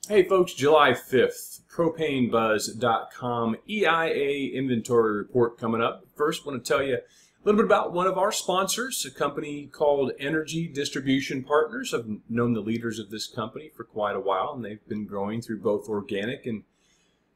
Hey folks, July 5th, propanebuzz.com EIA inventory report coming up. First, I want to tell you a little bit about one of our sponsors, a company called Energy Distribution Partners. I've known the leaders of this company for quite a while, and they've been growing through both organic and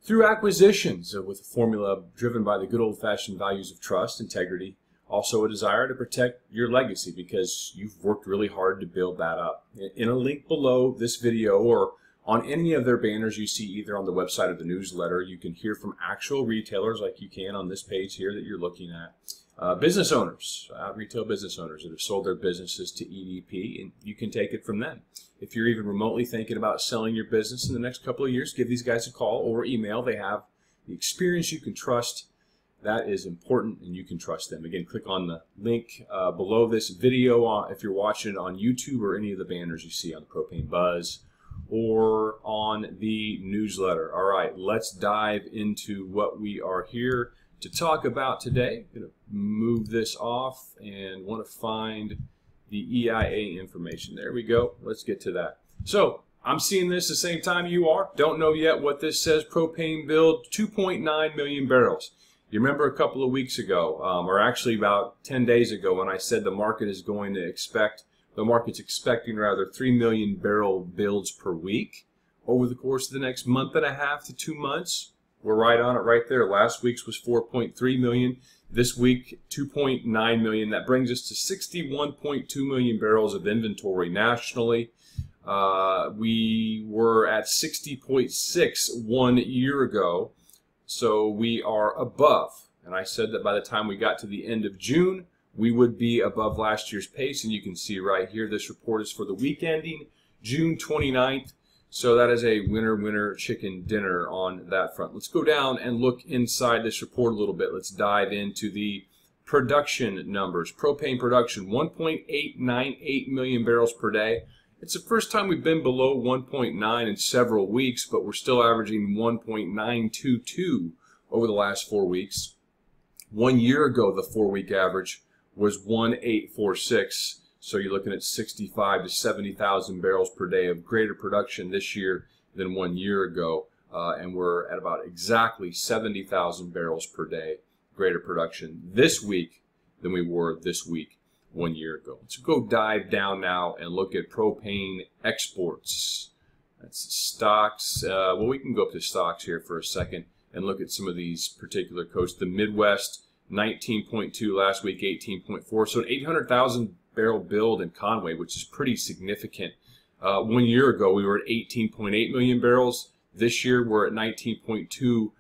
through acquisitions with a formula driven by the good old-fashioned values of trust, integrity, also a desire to protect your legacy because you've worked really hard to build that up. In a link below this video or on any of their banners you see either on the website or the newsletter, you can hear from actual retailers like you can on this page here that you're looking at. Business owners, retail business owners that have sold their businesses to EDP, and you can take it from them. If you're even remotely thinking about selling your business in the next couple of years, give these guys a call or email. They have the experience you can trust. That is important, and you can trust them. Again, click on the link below this video if you're watching it on YouTube or any of the banners you see on the Propane Buzz or on the newsletter. All right, let's dive into what we are here to talk about today. I'm going to move this off and want to find the EIA information. There we go. Let's get to that. So I'm seeing this the same time you are. Don't know yet what this says. Propane build 2.9 million barrels. You remember a couple of weeks ago, or actually about 10 days ago, when I said the market's expecting rather 3 million barrel builds per week over the course of the next month and a half to 2 months. We're right on it right there. Last week's was 4.3 million. This week, 2.9 million. That brings us to 61.2 million barrels of inventory nationally. We were at 60.6 1 year ago. So we are above. And I said that by the time we got to the end of June, we would be above last year's pace. And you can see right here, this report is for the week ending June 29th. So that is a winner chicken dinner on that front. Let's go down and look inside this report a little bit. Let's dive into the production numbers. Propane production, 1.898 million barrels per day. It's the first time we've been below 1.9 in several weeks, but we're still averaging 1.922 over the last 4 weeks. 1 year ago, the 4-week average was 1.846. So you're looking at 65 to 70,000 barrels per day of greater production this year than 1 year ago. And we're at about exactly 70,000 barrels per day greater production this week than we were this week 1 year ago. Let's go dive down now and look at propane exports. That's stocks. Well, we can go up to stocks here for a second and look at some of these particular coasts. The Midwest, 19.2 last week, 18.4. So an 800,000 barrel build in Conway, which is pretty significant. 1 year ago, we were at 18.8 million barrels. This year, we're at 19.2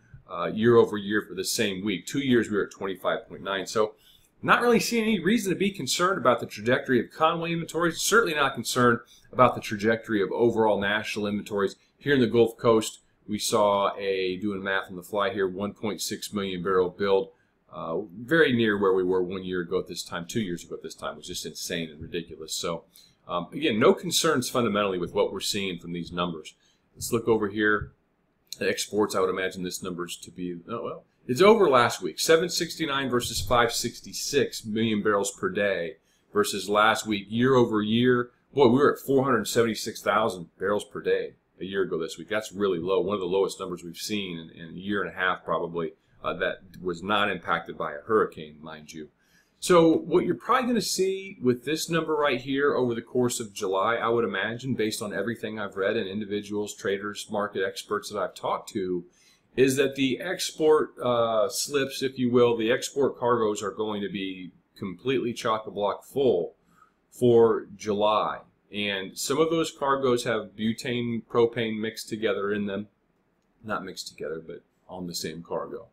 year over year for the same week. 2 years, we were at 25.9. So not really seeing any reason to be concerned about the trajectory of Conway inventories. Certainly not concerned about the trajectory of overall national inventories. Here in the Gulf Coast, we saw doing math on the fly here, 1.6 million barrel build. Very near where we were 1 year ago at this time, 2 years ago at this time. It was just insane and ridiculous. So, again, no concerns fundamentally with what we're seeing from these numbers. Let's look over here. The exports, I would imagine this number's to be, oh, well, it's over last week. 769 versus 566 million barrels per day versus last week. Year over year, boy, we were at 476,000 barrels per day a year ago this week. That's really low. One of the lowest numbers we've seen in a year and a half probably. That was not impacted by a hurricane, mind you. So what you're probably going to see with this number right here over the course of July, I would imagine, based on everything I've read and individuals, traders, market experts that I've talked to, is that the export slips, if you will, the export cargoes are going to be completely chock-a-block full for July. And some of those cargoes have butane, propane mixed together in them. Not mixed together, but on the same cargo.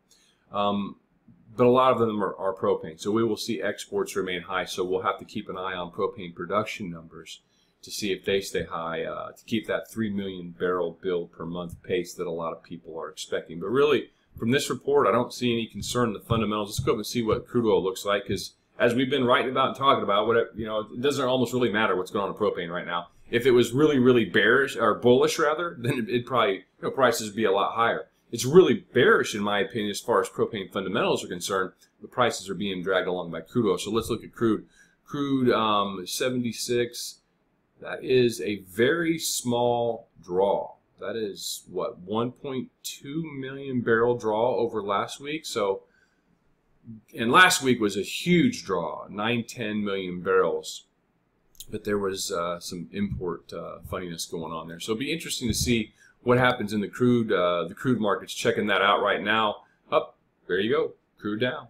But a lot of them are propane. So we will see exports remain high. So we'll have to keep an eye on propane production numbers to see if they stay high, to keep that 3 million barrel build per month pace that a lot of people are expecting. But really, from this report, I don't see any concern in the fundamentals. Let's go up and see what crude oil looks like, because as we've been writing about and talking about, it doesn't almost really matter what's going on in propane right now. If it was really bearish or bullish rather, then it'd probably prices would be a lot higher. It's really bearish, in my opinion, as far as propane fundamentals are concerned. The prices are being dragged along by crude oil. So let's look at crude. Crude 76. That is a very small draw. That is, what, 1.2 million barrel draw over last week. So, and last week was a huge draw, 9-10 million barrels. But there was some import funniness going on there. So it'll be interesting to see what happens in the crude markets. Checking that out right now. Up, there you go, crude down,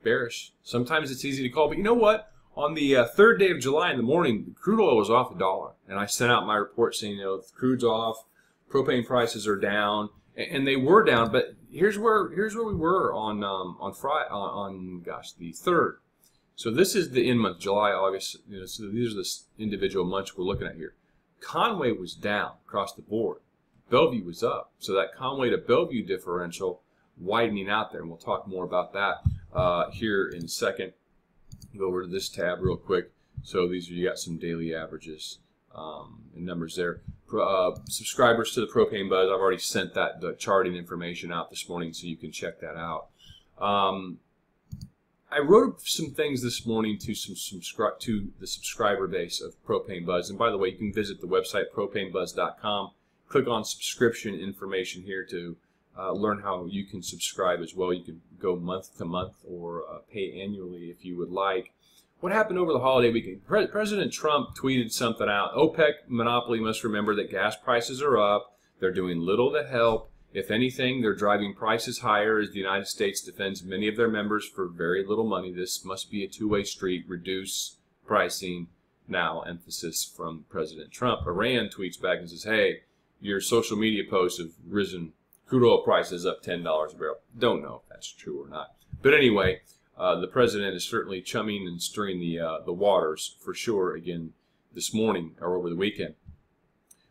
bearish. Sometimes it's easy to call, but you know what? On the 3rd day of July in the morning, crude oil was off $1, and I sent out my report saying, you know, crude's off, propane prices are down, and they were down. But here's where we were on Friday, gosh, the 3rd. So this is the in-month, July, August. You know, so these are the individual months we're looking at here. Conway was down across the board. Bellevue was up. So that Conway to Bellevue differential widening out there, and we'll talk more about that here in a second. Go over to this tab real quick. So these are, you got some daily averages and numbers there. Subscribers to the Propane Buzz, I've already sent the charting information out this morning, so you can check that out. I wrote some things this morning to the subscriber base of Propane Buzz. And by the way, you can visit the website propanebuzz.com. Click on subscription information here to learn how you can subscribe as well. You can go month to month or pay annually if you would like. What happened over the holiday weekend? President Trump tweeted something out. OPEC monopoly must remember that gas prices are up. They're doing little to help. If anything, they're driving prices higher as the United States defends many of their members for very little money. This must be a two-way street. Reduce pricing now. Emphasis from President Trump. Iran tweets back and says, hey, your social media posts have risen. Crude oil prices up $10 a barrel. Don't know if that's true or not. But anyway, the president is certainly chumming and stirring the waters for sure again this morning or over the weekend.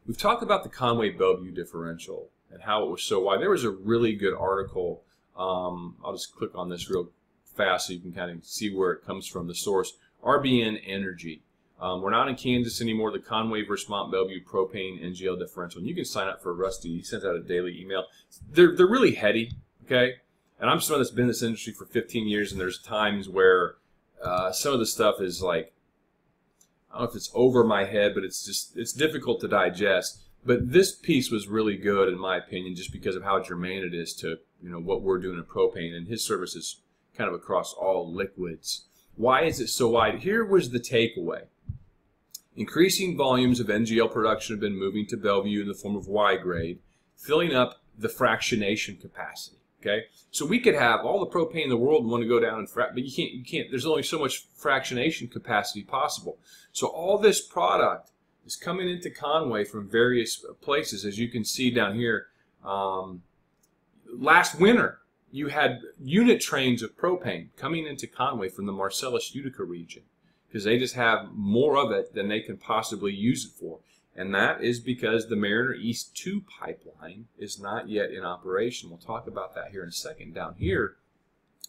We've talked about the Conway-Bellevue differential and how it was so wide. There was a really good article. I'll just click on this real fast so you can kind of see where it comes from, the source. RBN Energy. We're not in Kansas anymore. The Conway versus Mont Belvieu propane NGL differential. And you can sign up for Rusty. He sends out a daily email. They're really heady, okay? And I'm someone that's been in this industry for 15 years, and there's times where some of the stuff is like, I don't know if it's over my head, but it's difficult to digest. But this piece was really good, in my opinion, just because of how germane it is to what we're doing in propane, and his service is kind of across all liquids. Why is it so wide? Here was the takeaway. Increasing volumes of NGL production have been moving to Bellevue in the form of Y grade, filling up the fractionation capacity. Okay, so we could have all the propane in the world and want to go down and frac, but you can't. There's only so much fractionation capacity possible. So all this product is coming into Conway from various places, as you can see down here. Last winter, you had unit trains of propane coming into Conway from the Marcellus-Utica region because they just have more of it than they can possibly use it for. And that is because the Mariner East 2 pipeline is not yet in operation. We'll talk about that here in a second. Down here,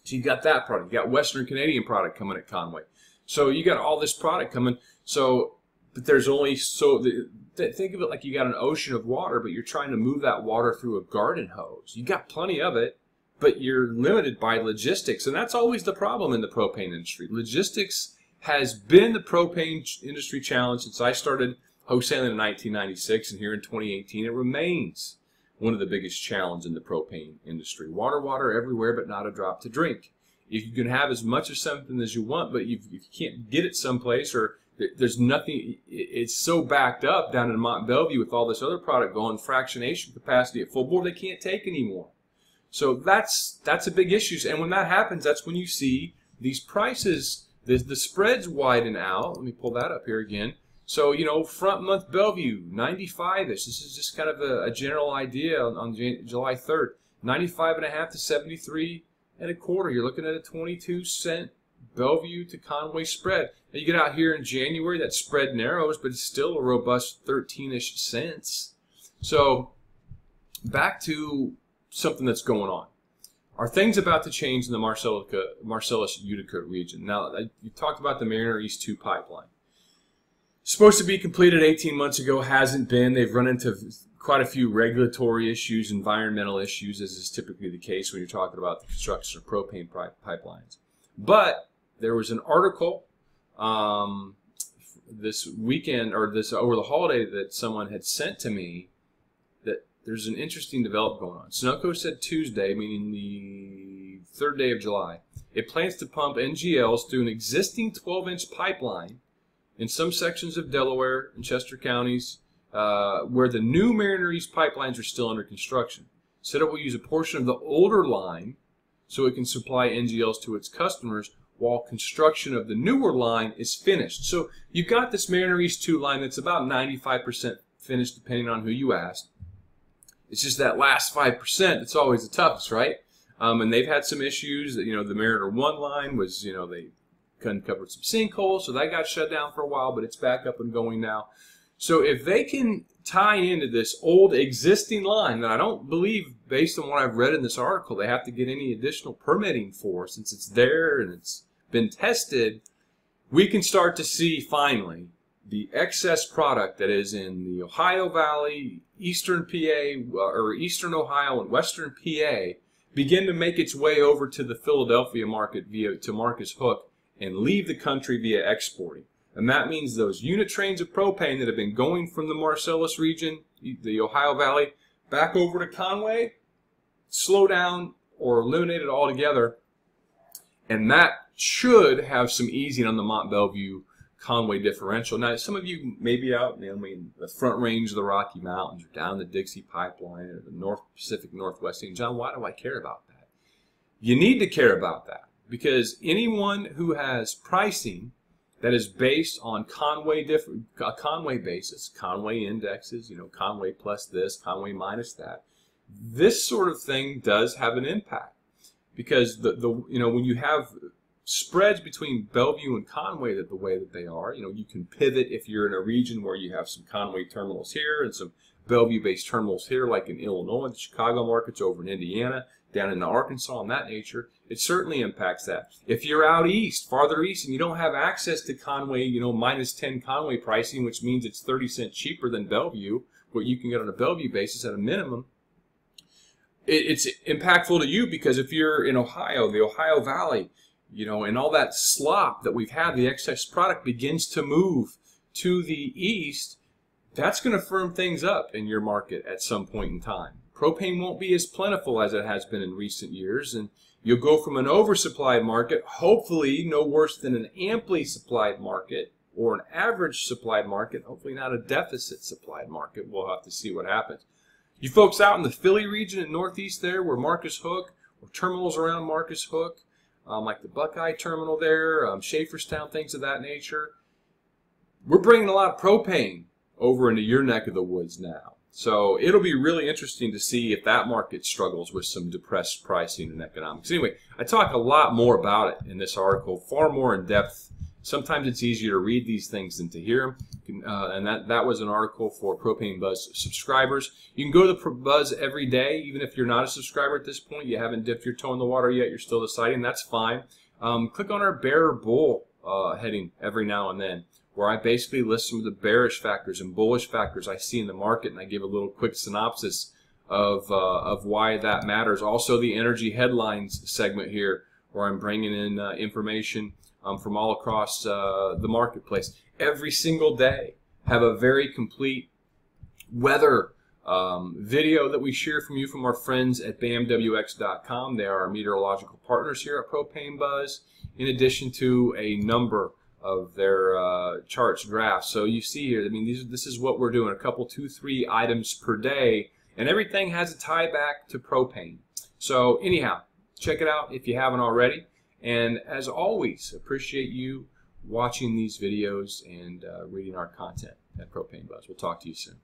so you got that product. You got Western Canadian product coming at Conway. So you got all this product coming. So, but there's only think of it like you got an ocean of water, but you're trying to move that water through a garden hose. You got plenty of it, but you're limited by logistics. And that's always the problem in the propane industry. Logistics has been the propane industry challenge since I started wholesaling in 1996, and here in 2018 it remains one of the biggest challenges in the propane industry. Water everywhere, but not a drop to drink. If you can have as much of something as you want, but if you can't get it someplace, or there's nothing, it's so backed up down in Mont Belvieu with all this other product going, fractionation capacity at full bore, they can't take anymore. So that's a big issue. And when that happens, that's when you see these prices, the spreads widen out. Let me pull that up here again. So, front month Bellevue, 95-ish. This is just kind of a general idea on July 3rd. 95.5 to 73.25. You're looking at a 22-cent Bellevue to Conway spread. Now you get out here in January, that spread narrows, but it's still a robust 13-ish cents. So, back to something that's going on. Are things about to change in the Marcellus-Utica region? Now, you talked about the Mariner East 2 pipeline. Supposed to be completed 18 months ago, hasn't been. They've run into quite a few regulatory issues, environmental issues, as is typically the case when you're talking about the construction of propane pipelines. But there was an article this weekend, or over the holiday, that someone had sent to me that there's an interesting development going on. Sunoco said Tuesday, meaning the 3rd day of July, it plans to pump NGLs through an existing 12-inch pipeline in some sections of Delaware and Chester counties where the new Mariner East pipelines are still under construction. Said it will use a portion of the older line so it can supply NGLs to its customers while construction of the newer line is finished. So you've got this Mariner East 2 line that's about 95% finished, depending on who you ask. It's just that last 5% that's always the toughest, right? And they've had some issues. That, the Mariner 1 line was, they uncovered some sinkholes, so that got shut down for a while, but it's back up and going now. So if they can tie into this old existing line that I don't believe, based on what I've read in this article, they have to get any additional permitting for, since it's there and it's been tested, we can start to see finally the excess product that is in the Ohio Valley, Eastern PA, or Eastern Ohio and Western PA begin to make its way over to the Philadelphia market to Marcus Hook and leave the country via exporting. And that means those unit trains of propane that have been going from the Marcellus region, the Ohio Valley, back over to Conway, slow down or eliminate it altogether. And that should have some easing on the Mont Belvieu Conway differential. Now, some of you may be out in the Front Range of the Rocky Mountains or down the Dixie Pipeline or the North Pacific Northwest. And John, why do I care about that? You need to care about that because anyone who has pricing that is based on Conway basis, Conway indexes, Conway plus this, Conway minus that, this sort of thing does have an impact because when you have spreads between Belvieu and Conway the way that they are, you can pivot if you're in a region where you have some Conway terminals here and some Belvieu-based terminals here, like in Illinois, the Chicago markets, over in Indiana, down in Arkansas, and that nature. It certainly impacts that. If you're out east, farther east, and you don't have access to Conway, minus 10 Conway pricing, which means it's 30 cents cheaper than Belvieu, what you can get on a Belvieu basis at a minimum, it's impactful to you because if you're in Ohio, the Ohio Valley, and all that slop that we've had, the excess product begins to move to the east, that's going to firm things up in your market at some point in time. Propane won't be as plentiful as it has been in recent years, and you'll go from an oversupplied market, hopefully no worse than an amply supplied market or an average supplied market, hopefully not a deficit supplied market. We'll have to see what happens. You folks out in the Philly region and northeast there, where Marcus Hook, or terminals around Marcus Hook, like the Buckeye terminal there, Schaeferstown, things of that nature, we're bringing a lot of propane over into your neck of the woods now. So it'll be really interesting to see if that market struggles with some depressed pricing and economics. Anyway, I talk a lot more about it in this article, far more in depth. Sometimes it's easier to read these things than to hear them. And that was an article for Propane Buzz subscribers. You can go to the Buzz every day, even if you're not a subscriber at this point. You haven't dipped your toe in the water yet. You're still deciding. That's fine. Click on our bear or bull heading every now and then, where I basically list some of the bearish factors and bullish factors I see in the market, and I give a little quick synopsis of why that matters. Also, the energy headlines segment here, where I'm bringing in information from all across the marketplace. Every single day, have a very complete weather video that we share from you from our friends at bamwx.com. They are our meteorological partners here at Propane Buzz, in addition to a number of their charts, graphs. So you see here, this is what we're doing, a couple, 2, 3 items per day, and everything has a tie back to propane. So anyhow, check it out if you haven't already. And as always, appreciate you watching these videos and reading our content at Propane Buzz. We'll talk to you soon.